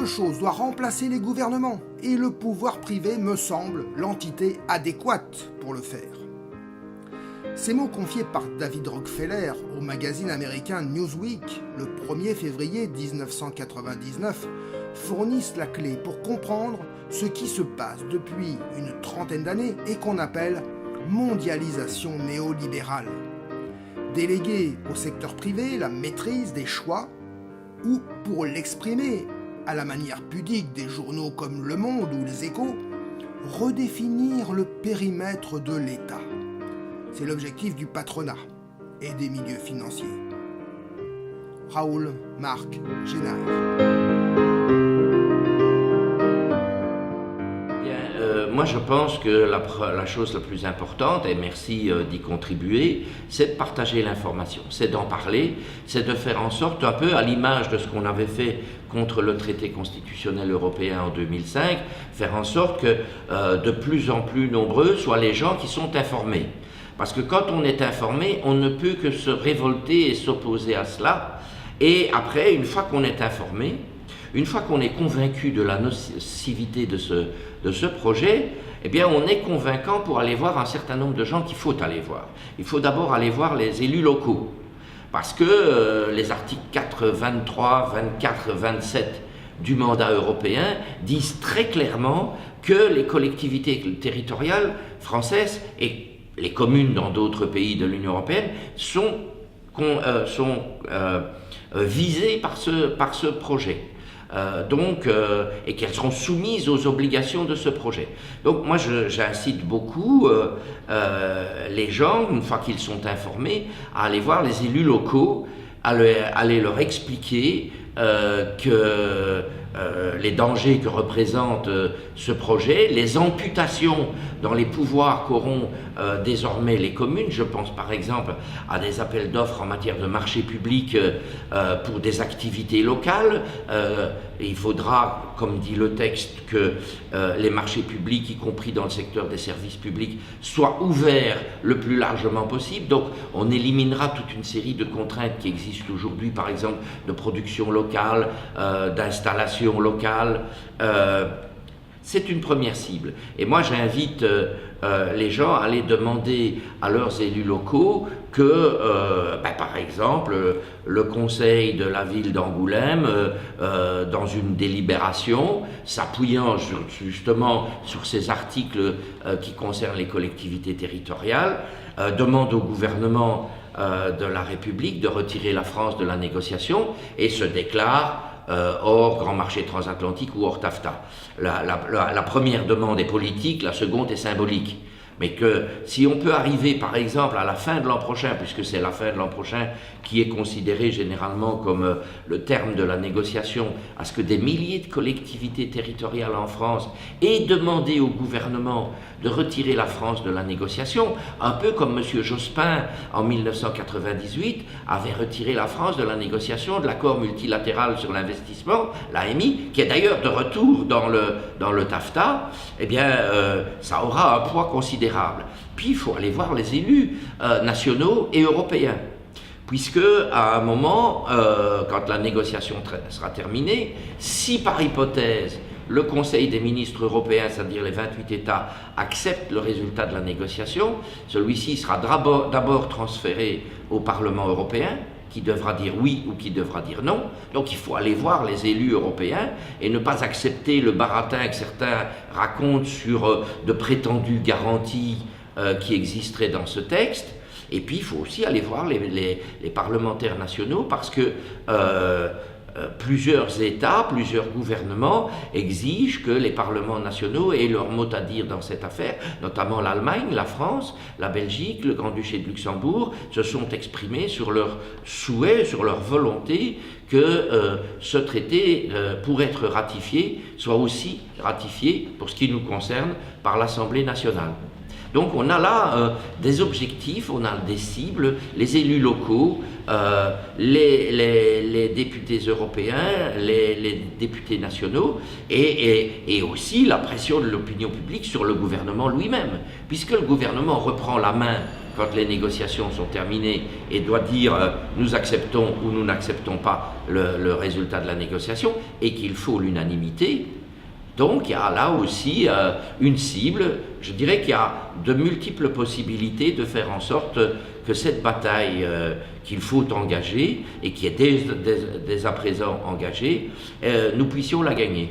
quelque chose doit remplacer les gouvernements et le pouvoir privé me semble l'entité adéquate pour le faire. Ces mots confiés par David Rockefeller au magazine américain Newsweek le 1er février 1999 fournissent la clé pour comprendre ce qui se passe depuis une trentaine d'années et qu'on appelle mondialisation néolibérale. Déléguer au secteur privé la maîtrise des choix ou, pour l'exprimer à la manière pudique des journaux comme Le Monde ou Les Échos, redéfinir le périmètre de l'État. C'est l'objectif du patronat et des milieux financiers. Raoul Marc Génard. Moi, je pense que la chose la plus importante, et merci d'y contribuer, c'est de partager l'information, c'est d'en parler, c'est de faire en sorte, un peu à l'image de ce qu'on avait fait contre le traité constitutionnel européen en 2005, faire en sorte que de plus en plus nombreux soient les gens qui sont informés. Parce que quand on est informé, on ne peut que se révolter et s'opposer à cela. Et après, une fois qu'on est informé, une fois qu'on est convaincu de la nocivité de ce projet, eh bien on est convaincant pour aller voir un certain nombre de gens qu'il faut aller voir. Il faut d'abord aller voir les élus locaux, parce que les articles 4, 23, 24, 27 du mandat européen disent très clairement que les collectivités territoriales françaises et les communes dans d'autres pays de l'Union européenne sont visées par ce projet. Et qu'elles seront soumises aux obligations de ce projet. Donc moi j'incite beaucoup les gens, une fois qu'ils sont informés, à aller voir les élus locaux, à aller leur expliquer que les dangers que représente ce projet, les amputations dans les pouvoirs qu'auront désormais les communes. Je pense par exemple à des appels d'offres en matière de marché public pour des activités locales. Il faudra, comme dit le texte, que les marchés publics, y compris dans le secteur des services publics, soient ouverts le plus largement possible. Donc on éliminera toute une série de contraintes qui existent aujourd'hui, par exemple de production locale, d'installation locale. C'est une première cible. Et moi j'invite les gens à aller demander à leurs élus locaux que, par exemple, le conseil de la ville d'Angoulême, dans une délibération, s'appuyant justement sur ces articles qui concernent les collectivités territoriales, demande au gouvernement de la République de retirer la France de la négociation et se déclare hors grand marché transatlantique ou hors TAFTA. La première demande est politique, la seconde est symbolique. Mais que si on peut arriver par exemple à la fin de l'an prochain, puisque c'est la fin de l'an prochain qui est considérée généralement comme le terme de la négociation, à ce que des milliers de collectivités territoriales en France aient demandé au gouvernement de retirer la France de la négociation, un peu comme M. Jospin en 1998 avait retiré la France de la négociation de l'accord multilatéral sur l'investissement, l'AMI, qui est d'ailleurs de retour dans le TAFTA, eh bien ça aura un poids considérable. Puis il faut aller voir les élus nationaux et européens, puisque à un moment, quand la négociation sera terminée, si par hypothèse le Conseil des ministres européens, c'est-à-dire les 28 États, accepte le résultat de la négociation, celui-ci sera d'abord transféré au Parlement européen, qui devra dire oui ou qui devra dire non. Donc il faut aller voir les élus européens et ne pas accepter le baratin que certains racontent sur de prétendues garanties qui existeraient dans ce texte. Et puis il faut aussi aller voir les parlementaires nationaux, parce que plusieurs États, plusieurs gouvernements exigent que les parlements nationaux aient leur mot à dire dans cette affaire, notamment l'Allemagne, la France, la Belgique, le Grand-Duché de Luxembourg se sont exprimés sur leur souhait, sur leur volonté que ce traité, pour être ratifié, soit aussi ratifié, pour ce qui nous concerne, par l'Assemblée nationale. Donc on a là des objectifs, on a des cibles, les élus locaux, les députés européens, les députés nationaux et aussi la pression de l'opinion publique sur le gouvernement lui-même, puisque le gouvernement reprend la main quand les négociations sont terminées et doit dire nous acceptons ou nous n'acceptons pas le résultat de la négociation et qu'il faut l'unanimité. Donc il y a là aussi une cible. Je dirais qu'il y a de multiples possibilités de faire en sorte que cette bataille qu'il faut engager et qui est dès à présent engagée, nous puissions la gagner.